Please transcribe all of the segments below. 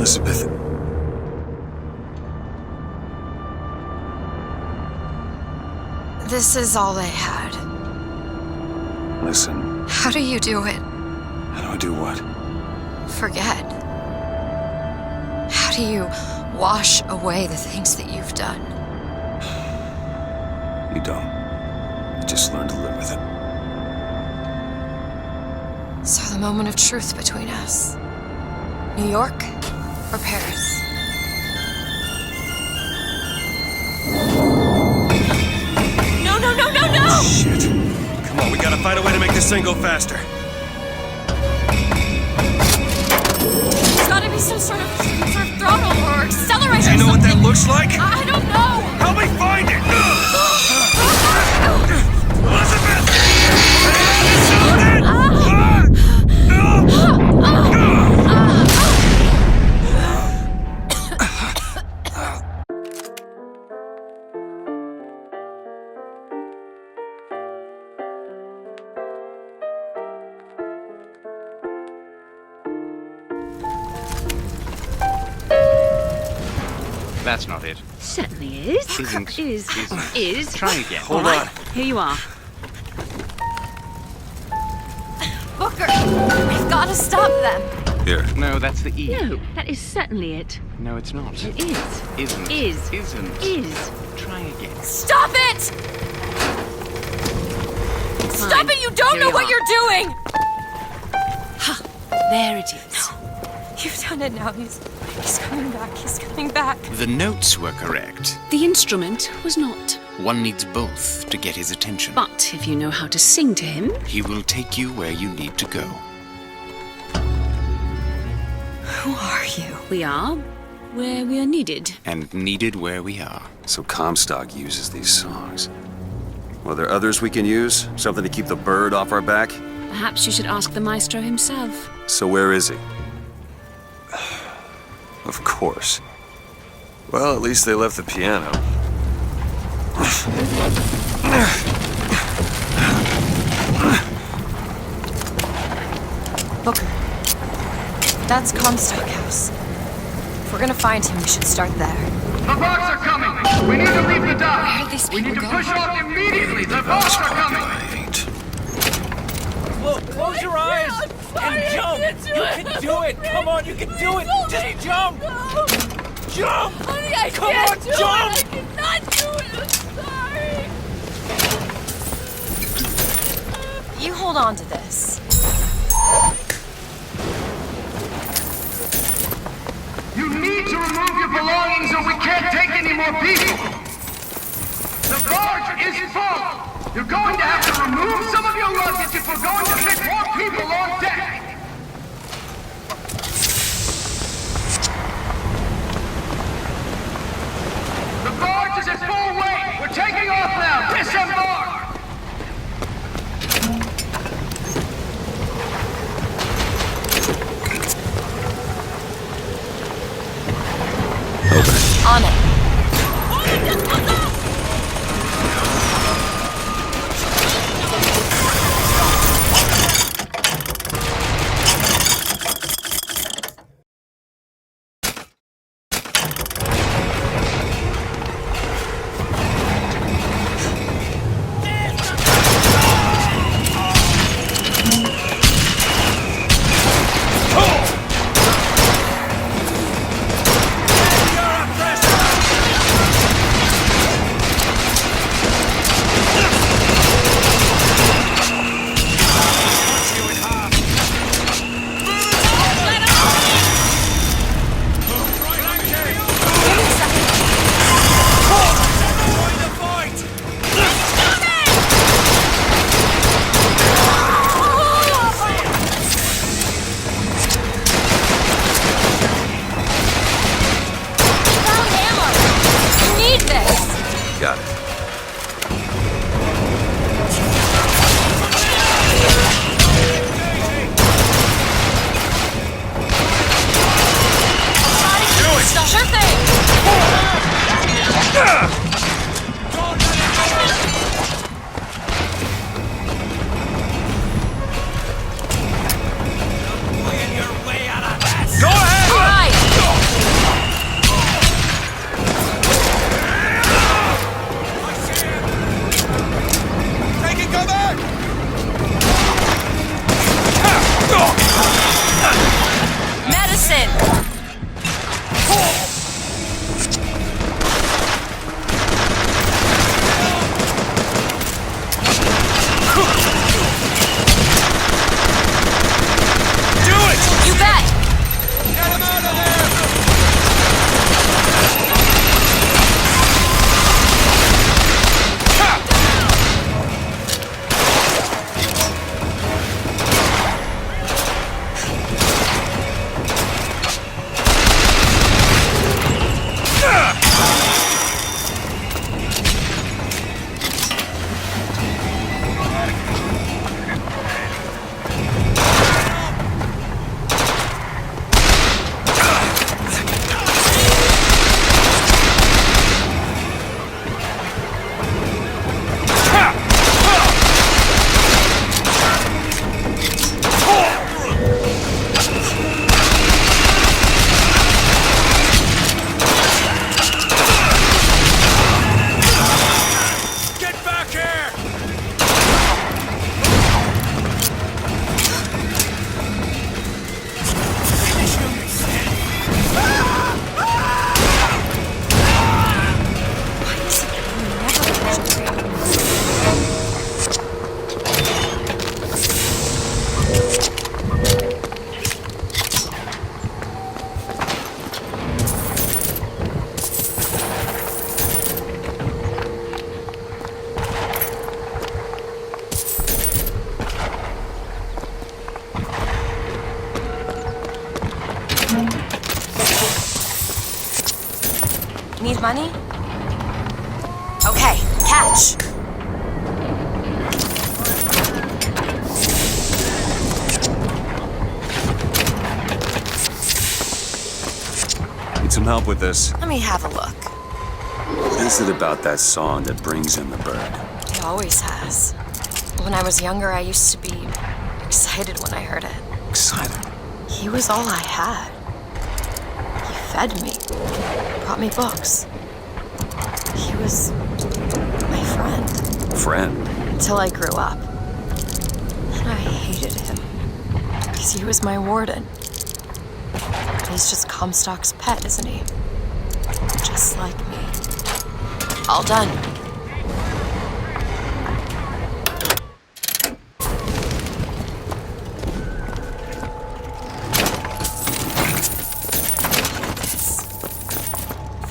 Elizabeth. This is all they had. Listen, How do you do it? how do I do what? Forget. How do you wash away the things that you've done? You don't. You just learn to live with it. So the moment of truth between us. New York or Paris? No, no, no, no, no! Shit. Come on, we gotta find a way to make this thing go faster. There's gotta be some sort of throttle or accelerator. Do you know what that looks like? I don't know! Help me find it! Elizabeth! That's not it. Certainly is. Isn't. Is. Try again. Hold on. Here you are. Booker! We've gotta stop them! Here. No, that's the E. No, that is certainly it. No, it's not. It is. Isn't. Is. Isn't. Is. Try again. Stop it! Stop it! You don't Here know you what are. you're doing! There it is. You've done it now. He's coming back. He's coming back. The notes were correct. The instrument was not. One needs both to get his attention. But if you know how to sing to him, He will take you where you need to go. Who are you? we are where we are needed. And needed where we are. So Comstock uses these songs. Well, there others we can use? Something to keep the bird off our back? Perhaps you should ask the maestro himself. So where is he? Of course. Well, at least they left the piano. Booker. That's Comstock House. If we're gonna find him, we should start there. The boats are coming! We need to leave the dock! Where did these We need to people go? push off immediately! The boats are coming! Look, close your eyes and jump. You can do it. Come on, you can do it. Just jump. Jump. Come on, jump. I cannot do it. I'm sorry. You hold on to this. You need to remove your belongings or we can't take any more people! The barge is full! You're going to have to remove some of your luggage if we're going to fit more people on deck! The barge is at full weight! We're taking off now! Disembark! On it. money? Okay, catch. Need some help with this. Let me have a look. What is it about that song that brings in the bird? It always has. When I was younger, I used to be excited when I heard it. Excited. He was all I had. He fed me, brought me books. He was my friend. Friend. Until I grew up. And I hated him. Because he was my warden. He's just Comstock's pet, isn't he? Just like me. All done.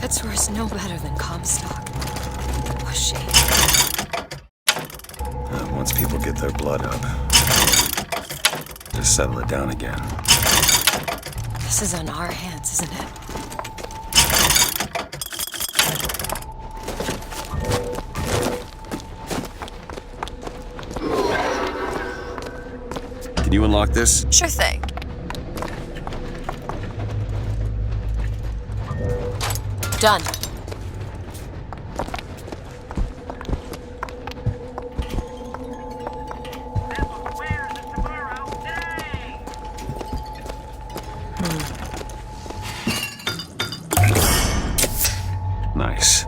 Fitzroy's no better than Comstock. Was she? Once people get their blood up, just settle it down again. This is on our hands, isn't it? Can you unlock this? Sure thing. Done. Nice.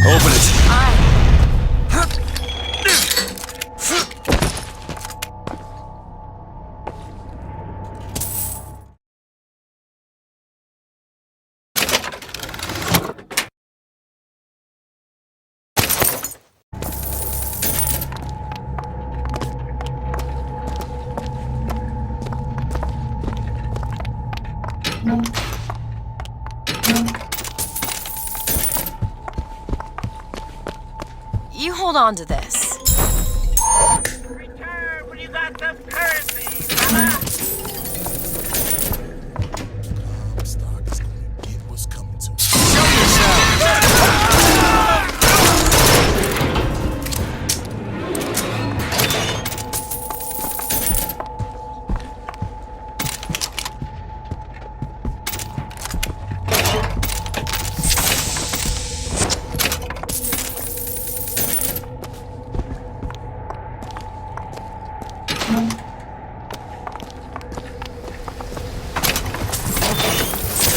Open it. You hold on to this. Return when you got some currency, brother.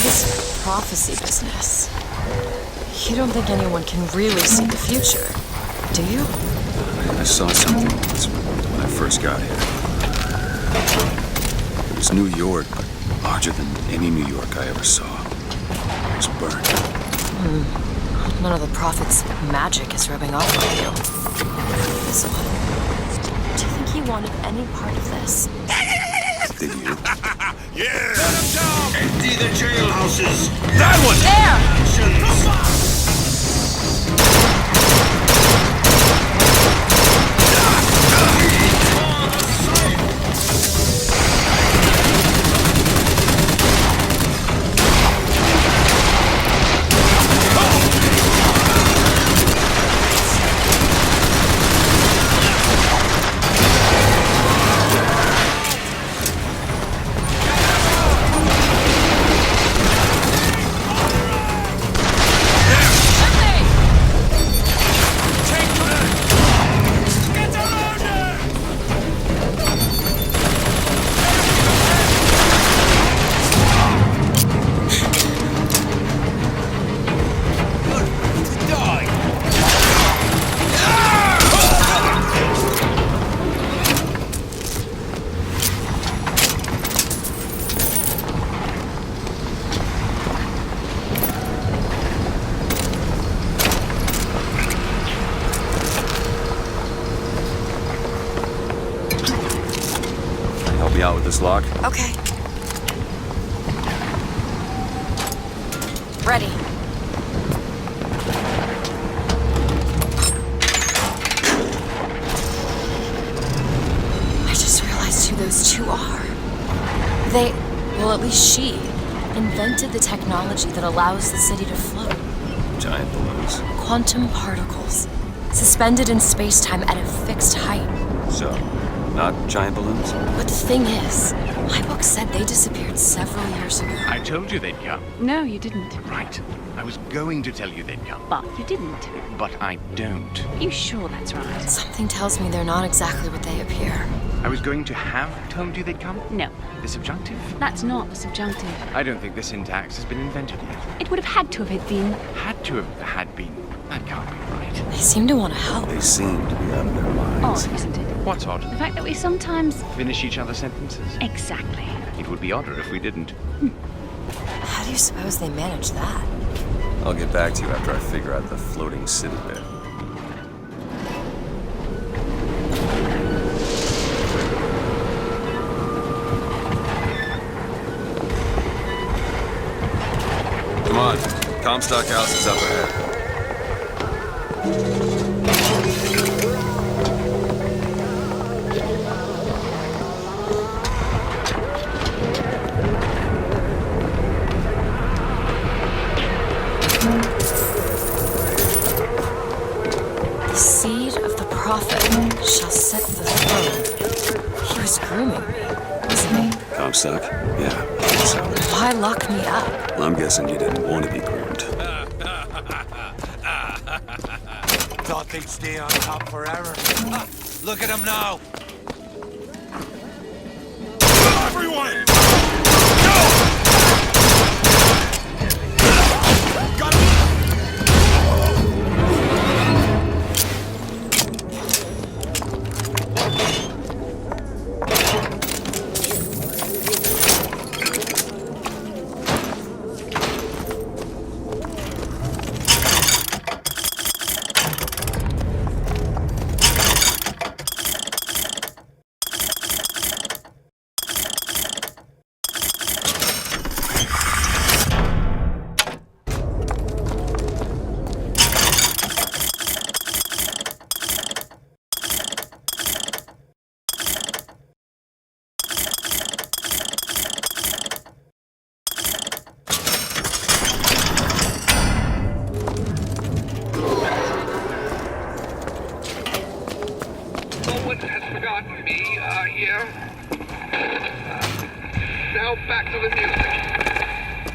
This prophecy business. You don't think anyone can really see the future, do you? I saw something once when I first got here. It was New York, but larger than any New York I ever saw. It was burned. None of the prophet's magic is rubbing off on you. This one. Do you think he wanted any part of this? Did you? Empty the jailhouses. That one! There! Help me out with this lock? Okay. Ready. are. They, well, at least she, invented the technology that allows the city to float. Giant balloons. Quantum particles, suspended in space-time at a fixed height. So, not giant balloons? But the thing is, my book said they disappeared several years ago. I told you they'd come. No, you didn't. Right. I was going to tell you they'd come. But you didn't. But I don't. Are you sure that's right? Something tells me they're not exactly what they appear. I was going to have told you they'd come. No, The subjunctive? that's not the subjunctive. I don't think the syntax has been invented yet. It would have had to have been. Had to have had been. That can't be right. They seem to want to help. They seem to be out of their minds. Odd, isn't it? What's odd? The fact that we sometimes... Finish each other's sentences. Exactly. It would be odder if we didn't. How do you suppose they manage that? I'll get back to you after I figure out the floating city bit. Come on, Comstock House is up ahead. The seed of the prophet shall set the throne. He was grooming me, wasn't he? Comstock? Yeah, I think so. Why lock me up? Well, I'm guessing you didn't want to be groomed. Thought they'd stay on top forever. Look at them now. Everyone! forgotten me here. Now back to the music.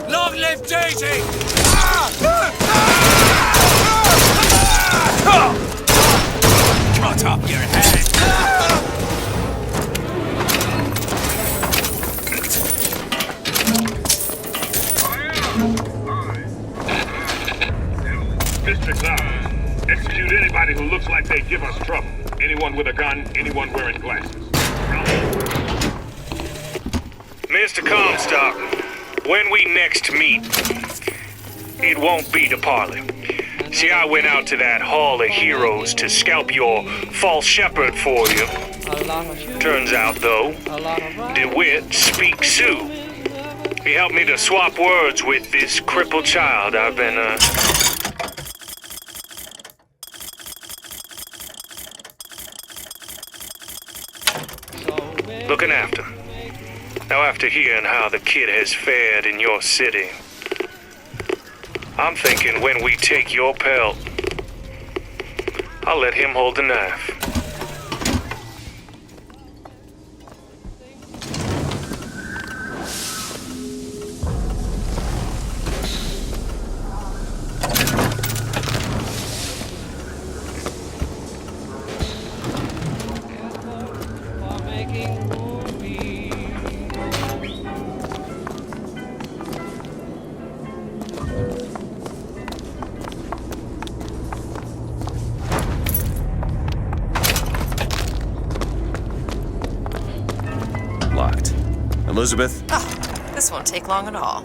Long live Daisy! Cut off your head! Mr. Cloud, execute anybody who looks like they give us trouble. Anyone with a gun, anyone wearing glasses. Mr. Comstock, when we next meet, it won't be to parley. See, I went out to that Hall of Heroes to scalp your false shepherd for you. Turns out, though, DeWitt speaks Sioux. He helped me to swap words with this crippled child I've been, looking after. Now, after hearing how the kid has fared in your city, I'm thinking when we take your pelt, I'll let him hold the knife. Locked. Elizabeth? This won't take long at all.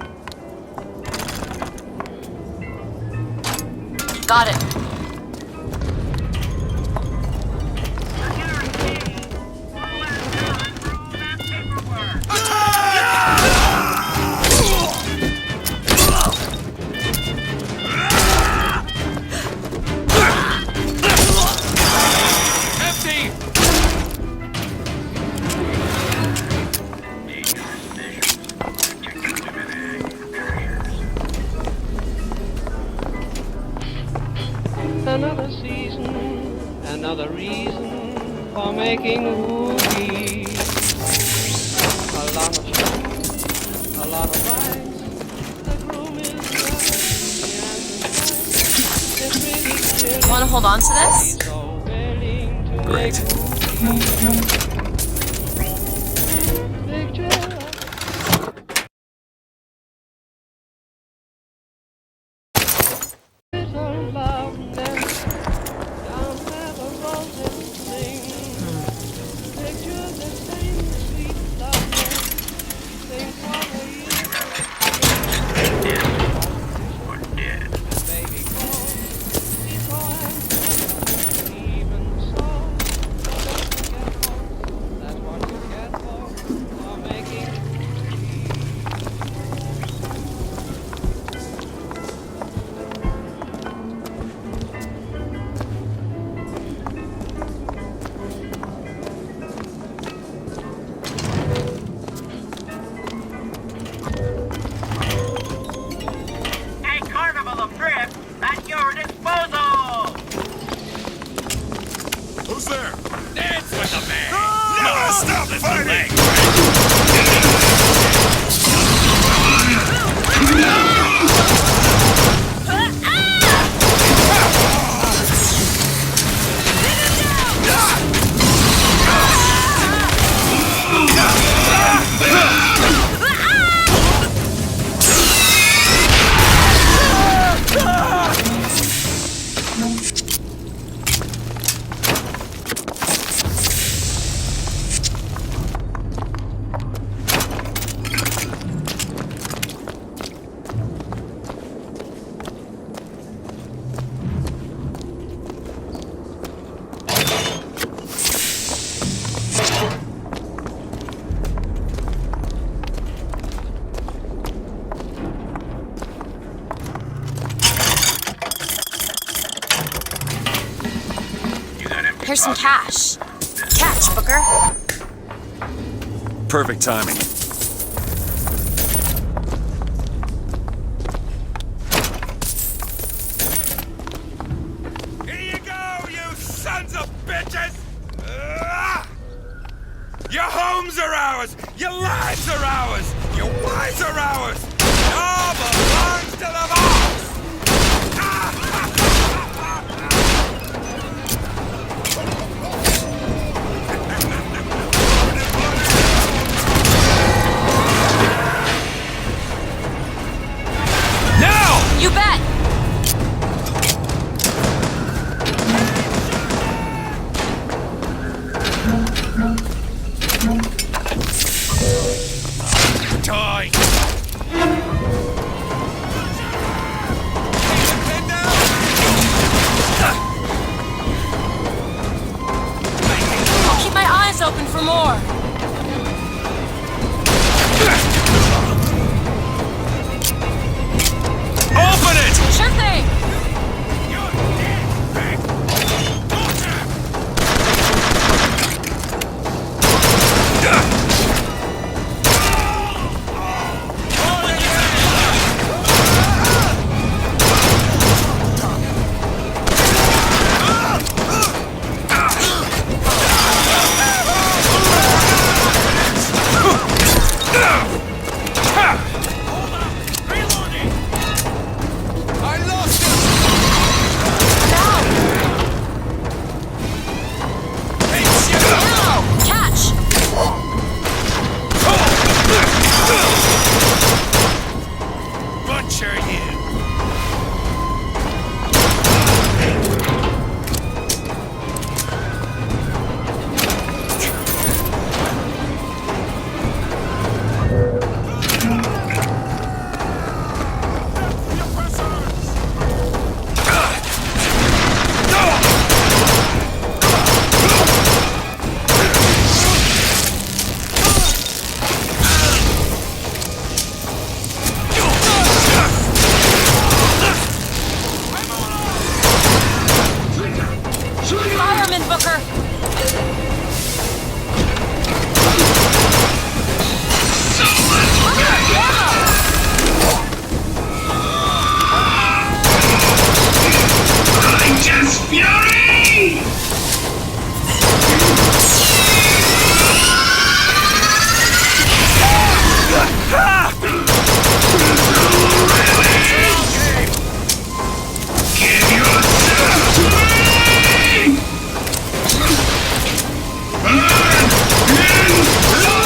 Got it. Another season, another reason for making movies. A lot of fun, a lot of rides. The groom is ready. Want to hold on to this? So willing to Great. picture little loveness down where the roses sing. Picture the same sweet loveness. Think what a year. Baby calls, before and even so, don't get lost. That's what you get for making A carnival of trips at your disposal! Who's there? Dance with the man! No! Stop fighting! Here's some cash. Catch, Booker. Perfect timing. Here you go, you sons of bitches! Your homes are ours! Your lives are ours! Your wives are ours! It all belongs to the boss! Now! You bet! Toy! I'll keep my eyes open for more. Open it! Sure thing. Booker! Righteous fury! Give yourself to me! Burn in blood!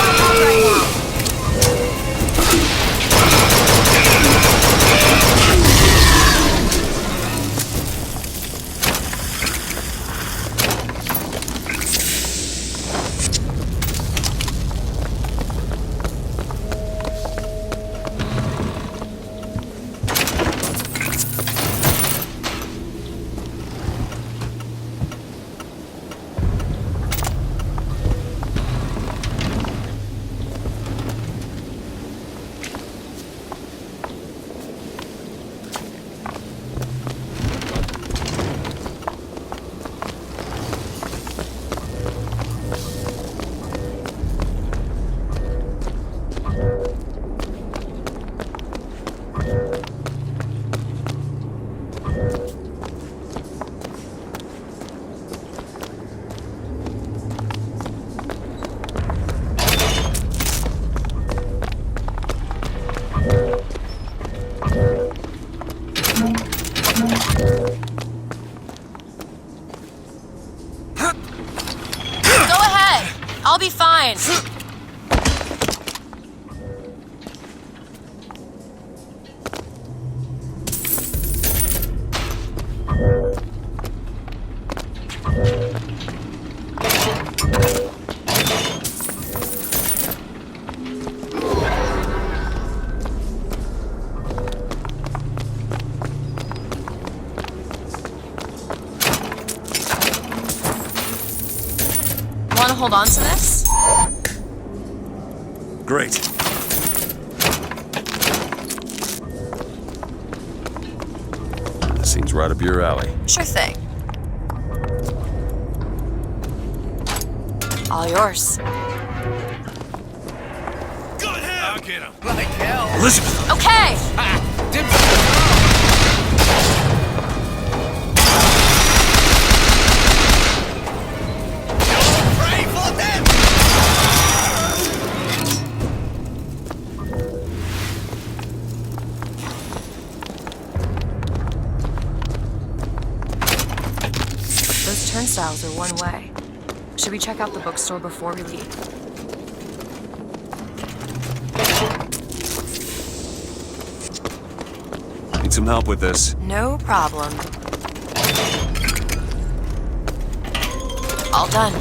I'll be fine. Want to hold on to this? Great. This seems right up your alley. Sure thing. All yours. I'll get him. Like hell. Elizabeth! Okay! Pray for them! Those turnstiles are one way. Should we check out the bookstore before we leave? Need some help with this. No problem. All done.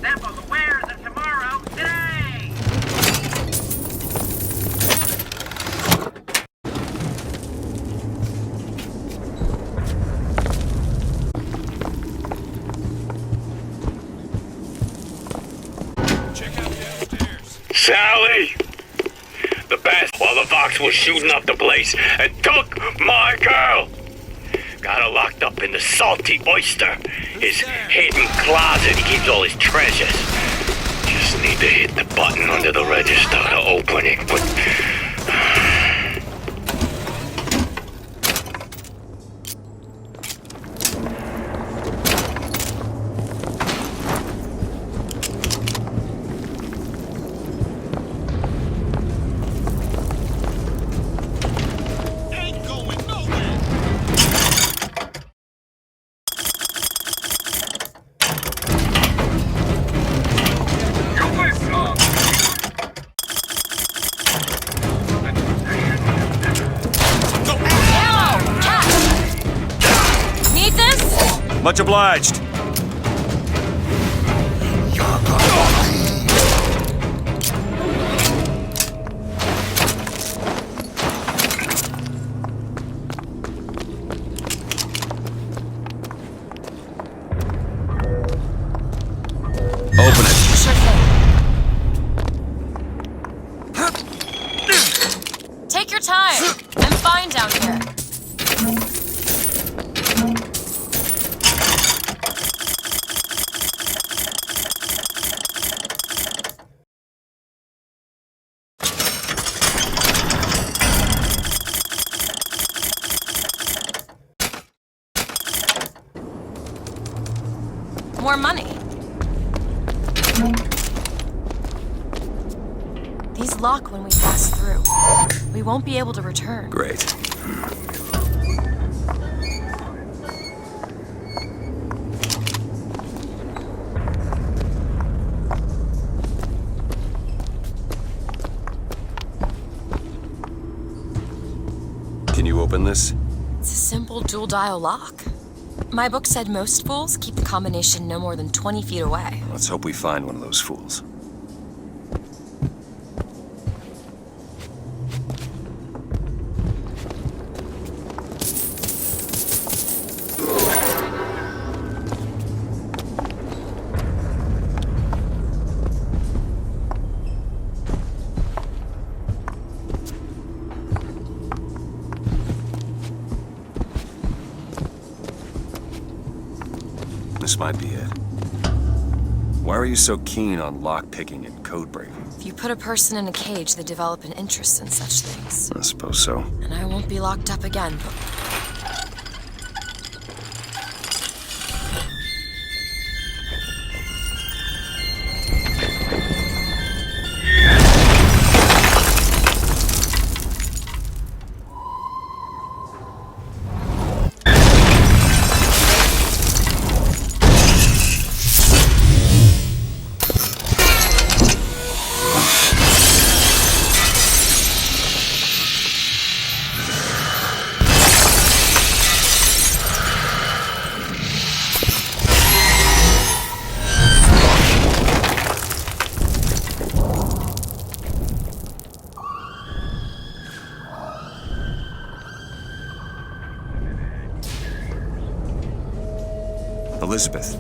Samples of wares of tomorrow, today! Check out downstairs. Sally! The best while the Vox was shooting up the place and took my girl! Got her locked up in the Salty Oyster, his hidden closet. He keeps all his treasures. Just need to hit the button under the register to open it, but... Ain't going nowhere. Ammo! Catch! Need this? Much obliged. Open it. Sure thing. Take your time. I'm fine down here. more money. These lock when we pass through. We won't be able to return. Great. Can you open this? It's a simple dual dial lock. My book said most fools keep the combination no more than 20 feet away. Let's hope we find one of those fools. This might be it. Why are you so keen on lock-picking and code-breaking? If you put a person in a cage, they develop an interest in such things. I suppose so. And I won't be locked up again, but... Elizabeth.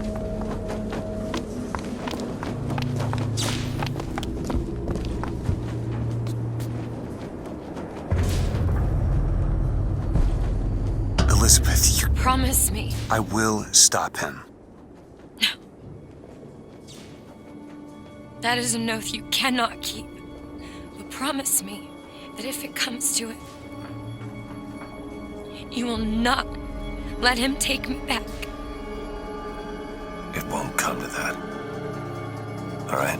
Elizabeth, you... Promise me. I will stop him. That is an oath you cannot keep. But promise me that if it comes to it, you will not let him take me back. It won't come to that. All right?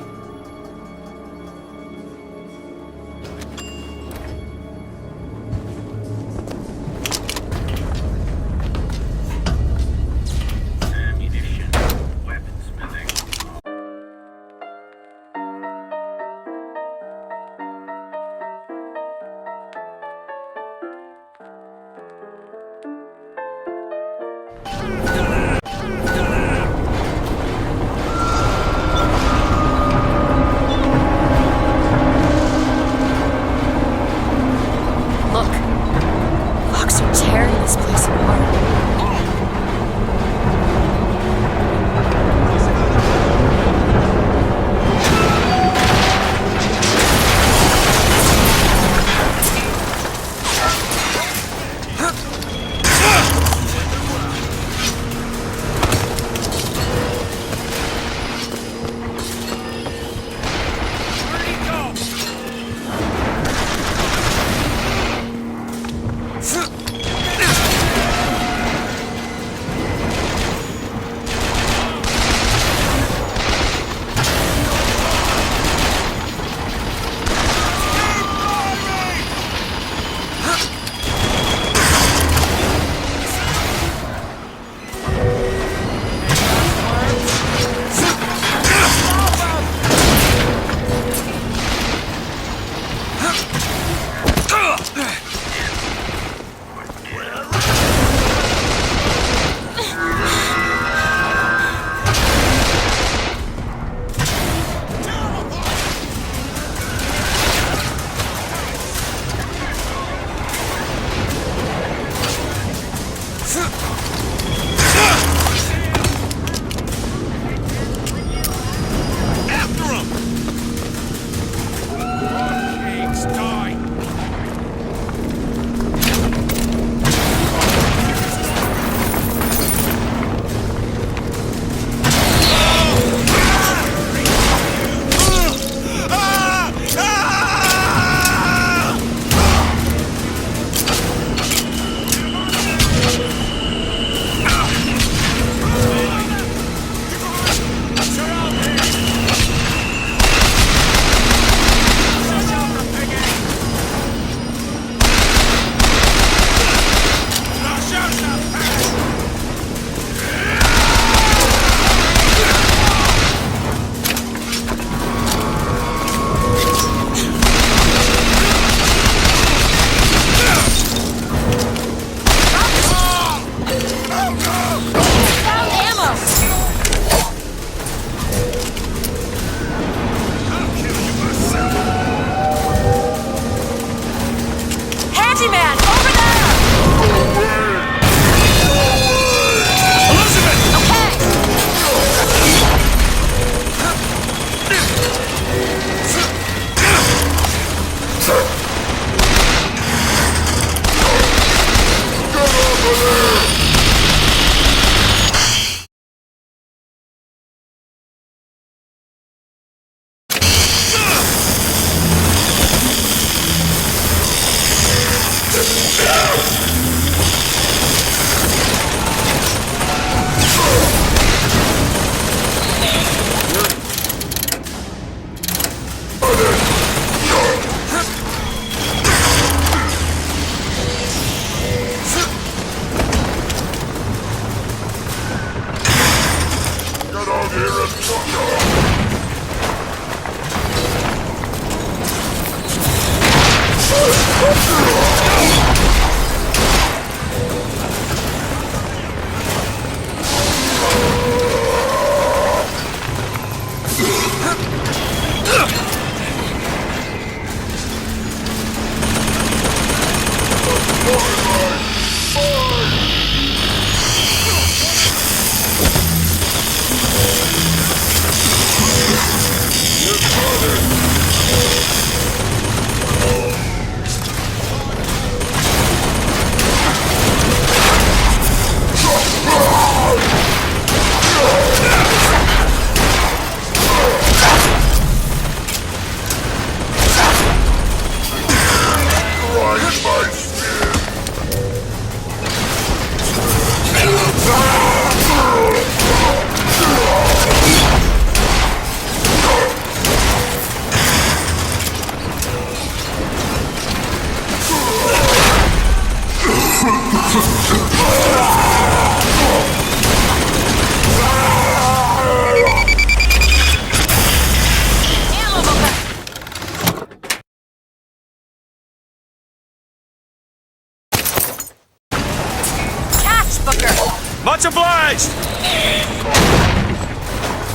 Much obliged!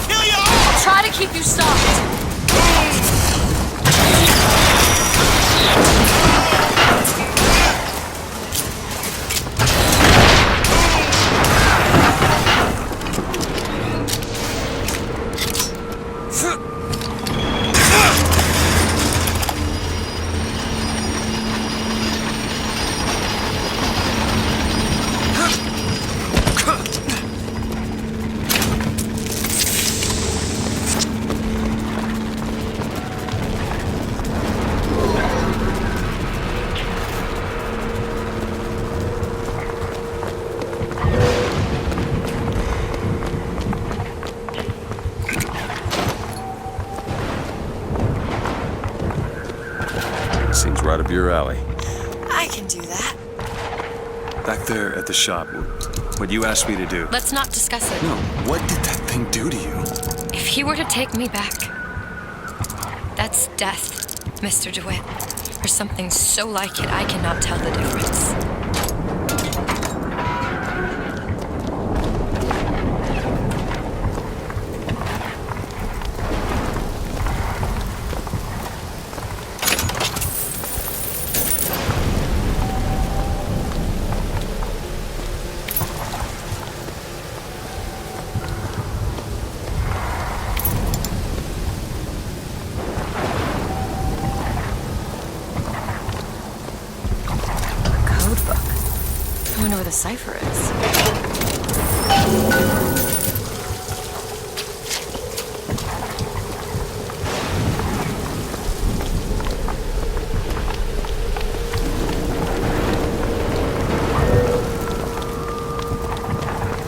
I'll try to keep you stopped. Seems right up your alley. I can do that. Back there at the shop, what you asked me to do. Let's not discuss it. No, what did that thing do to you? If he were to take me back, that's death, Mr. DeWitt. Or something so like it I cannot tell the difference. I wonder what the cipher is.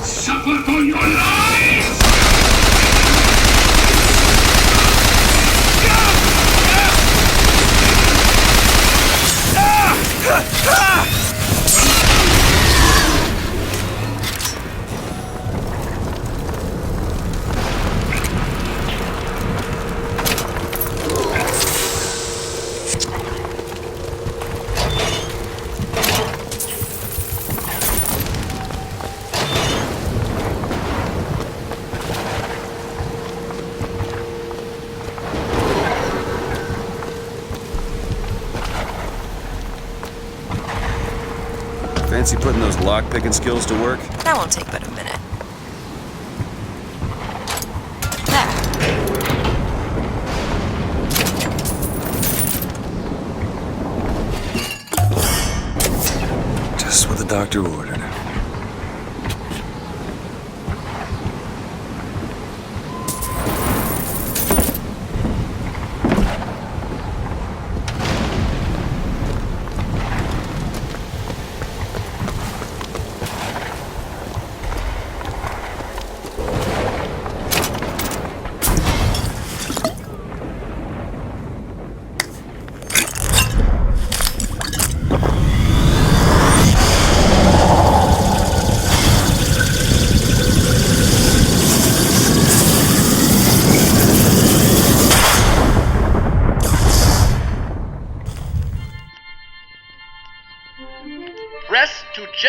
Suffer for your lives! Fancy putting those lock-picking skills to work? That won't take but a minute. There. Just what the doctor ordered.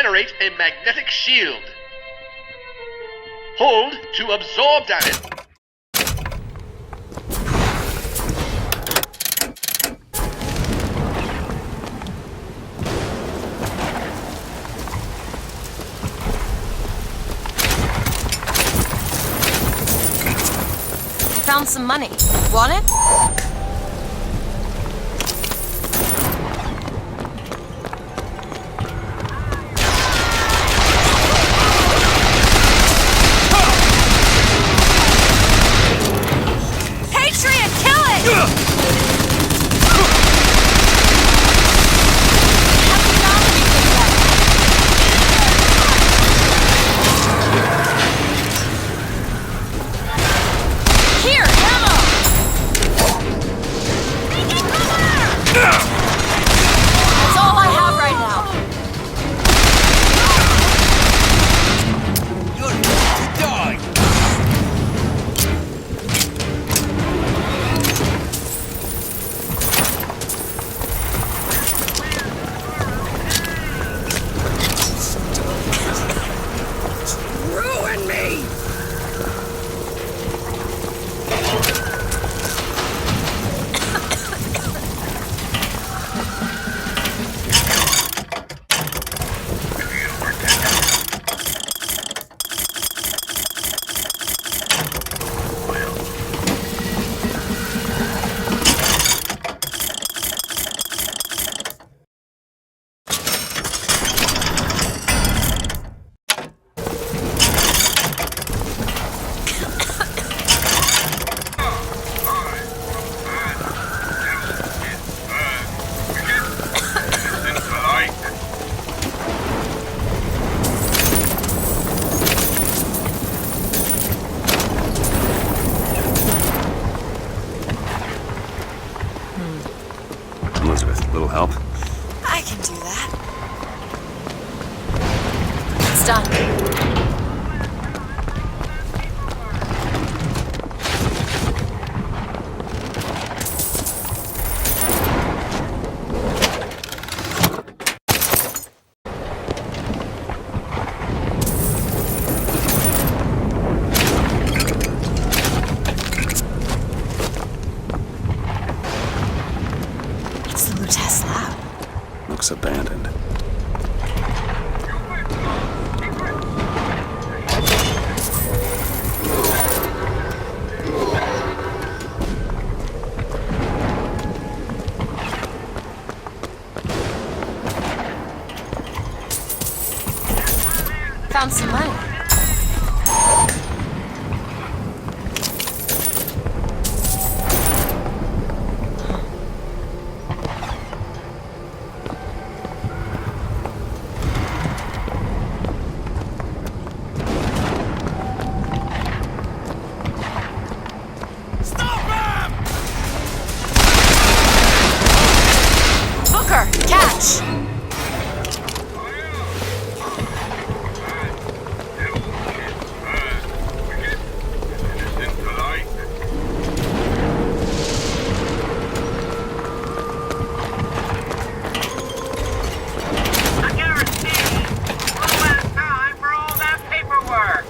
generate a magnetic shield. Hold to absorb damage. Found some money. Want it? Patriot, kill it! Haven't found anything yet. Here, ammo! That's all I have right now. You're going to die! Ruin me! Elizabeth, a little help? I can do that. It's done. It's the Lutece lab. Looks abandoned. Found some money. Booker, catch! I guarantee we'll have time for all that paperwork.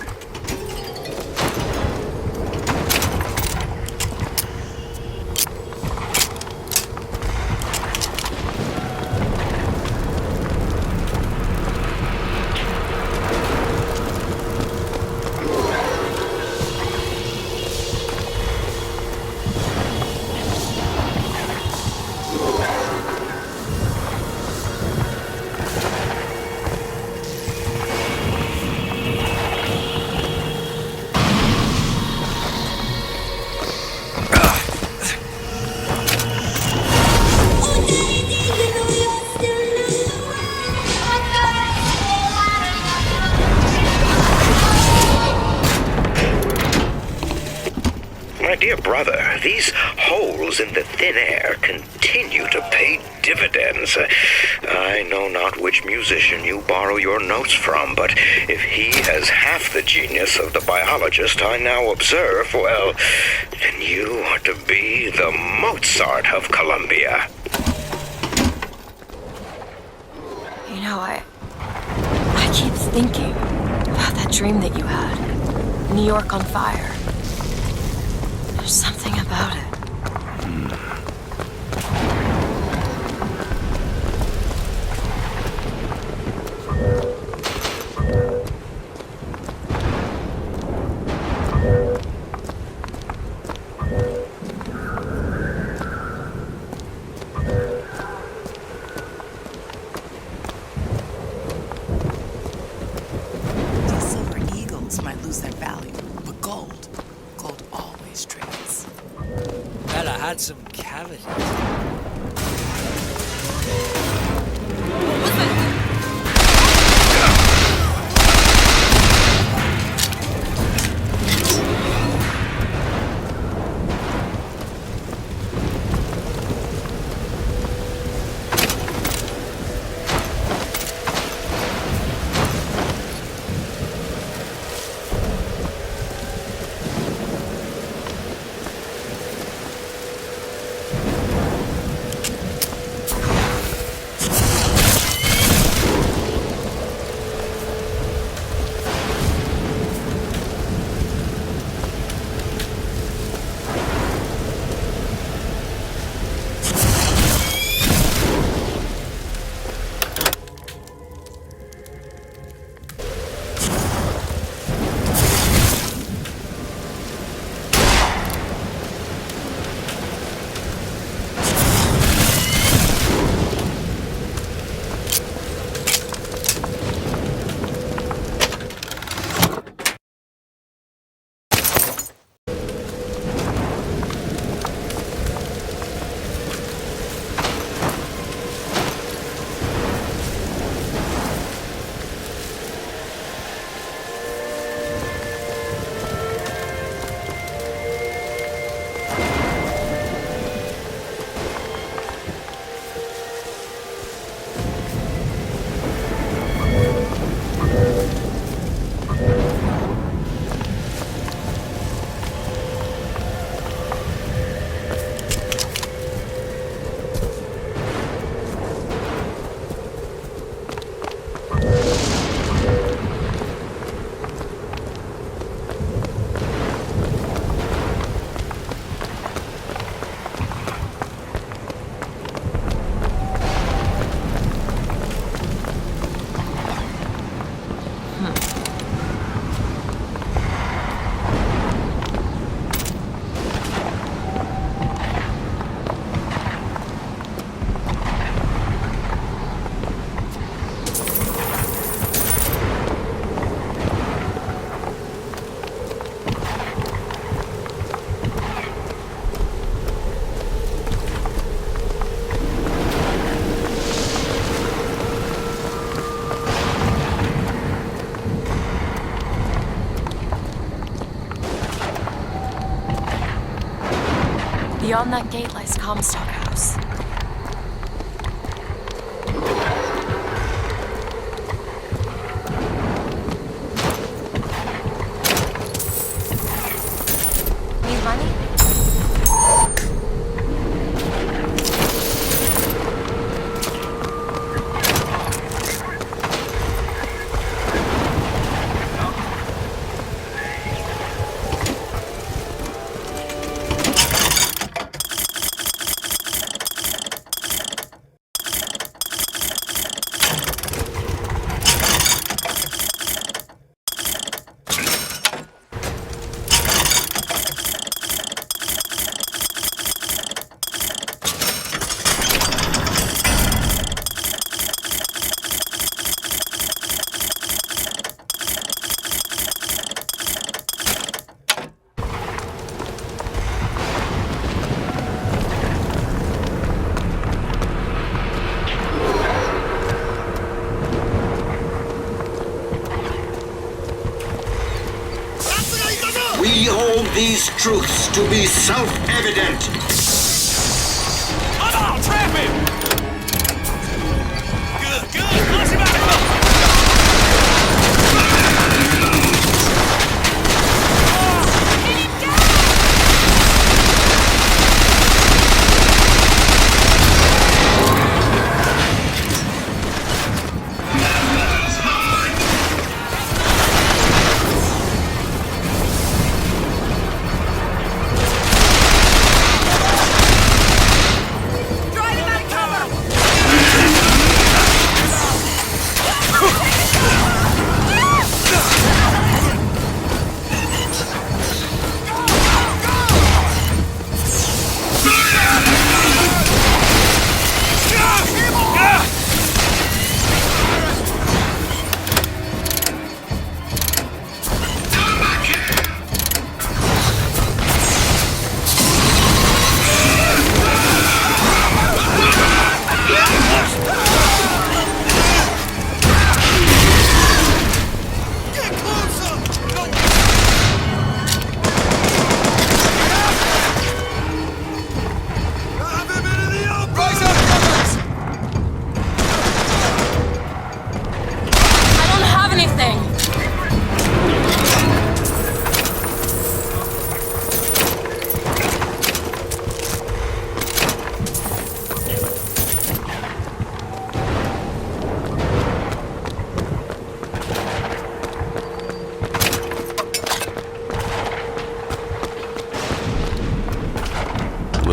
My dear brother, these holes in the thin air continue to pay dividends. I know not which musician you borrow your notes from, but if he has half the genius of the biologist I now observe, well, then you ought to be the Mozart of Columbia. You know, thinking about that dream that you had. New York on fire. There's something about it. These silver eagles might lose their value, but gold always trades. Bella had some cavities. Beyond that gate lies Comstock House. Need money? We hold these truths to be self-evident. Come on, trap him! Good, good. Launch him out!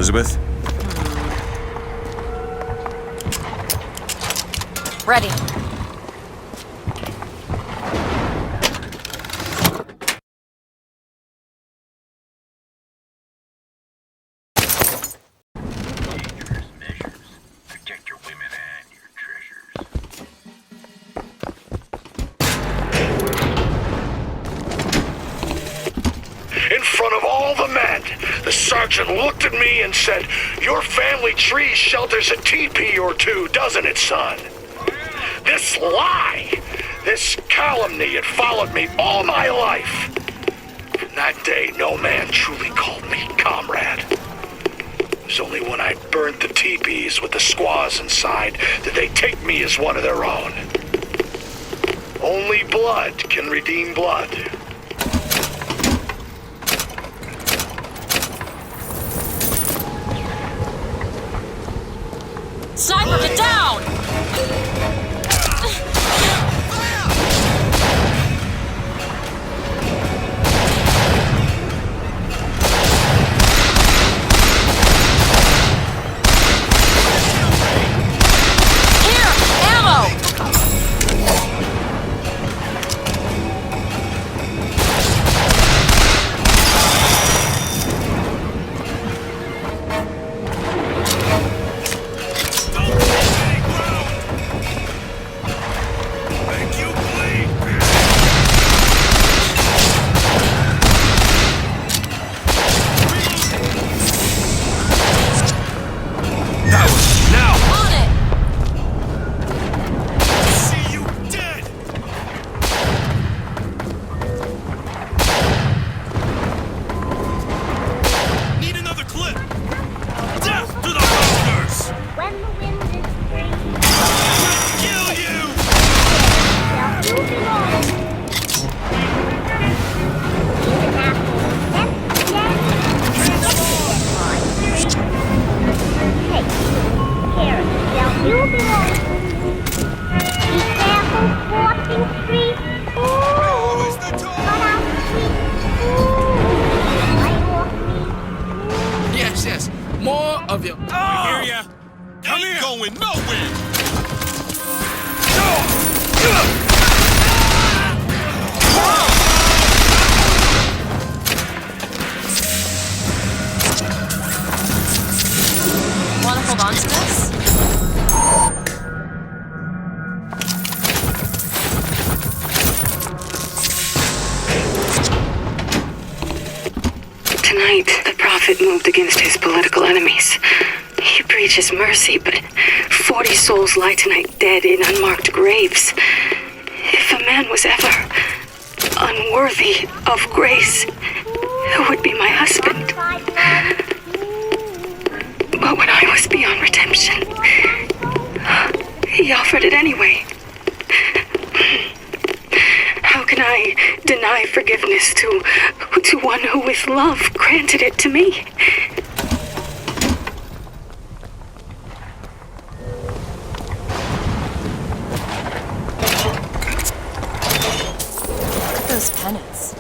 Elizabeth? Ready. In front of all the men, the sergeant looked at me and said, "Your family tree shelters a teepee or two, doesn't it, son?" This lie, this calumny had followed me all my life. From that day, no man truly called me comrade. It was only when I burnt the teepees with the squaws inside did they take me as one of their own. Only blood can redeem blood. Sniper, get down! Here, ammo! Yes, more of your... I hear ya. Come here. Going nowhere. Want to hold on to this? Tonight, the Prophet moved against his political enemies. He preaches mercy, but 40 souls lie tonight dead in unmarked graves. If a man was ever unworthy of grace, who would be my husband? But when I was beyond redemption, he offered it anyway. How can I deny forgiveness to one who with love granted it to me? Look at those pennants.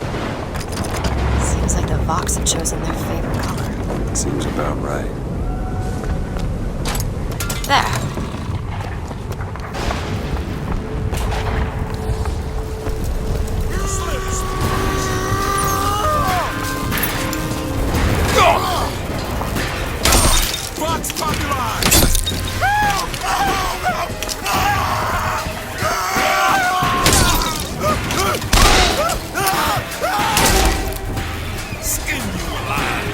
Seems like the Vox have chosen their favorite color. Seems about right. There. Box popularized. Skin you alive.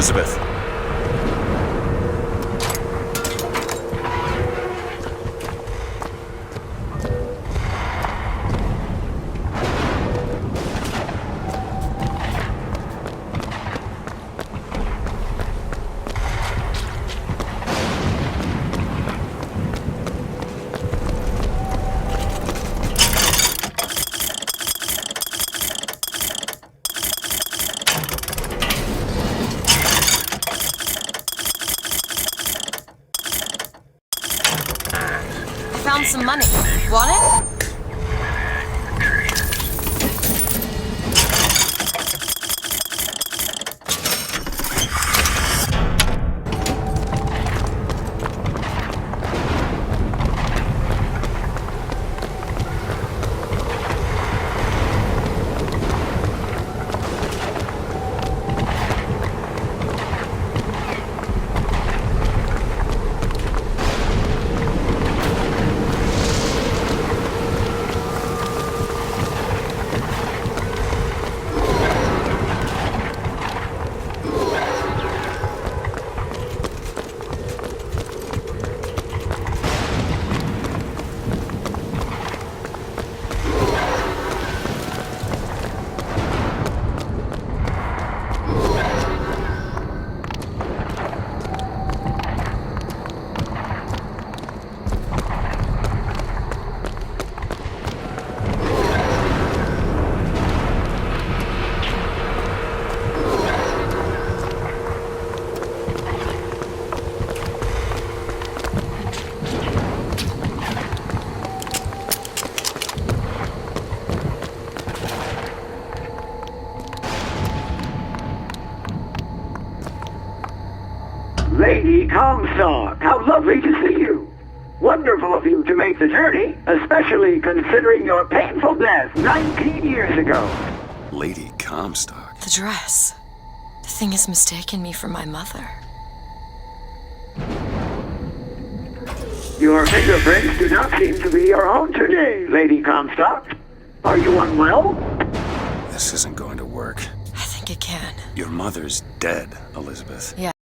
Elizabeth. Found some money. Want it? Lady Comstock, how lovely to see you. Wonderful of you to make the journey, especially considering your painful death 19 years ago. Lady Comstock? The dress. The thing has mistaken me for my mother. Your fingerprints do not seem to be your own today, Lady Comstock. Are you unwell? This isn't going to work. I think it can. Your mother's dead, Elizabeth. Yeah.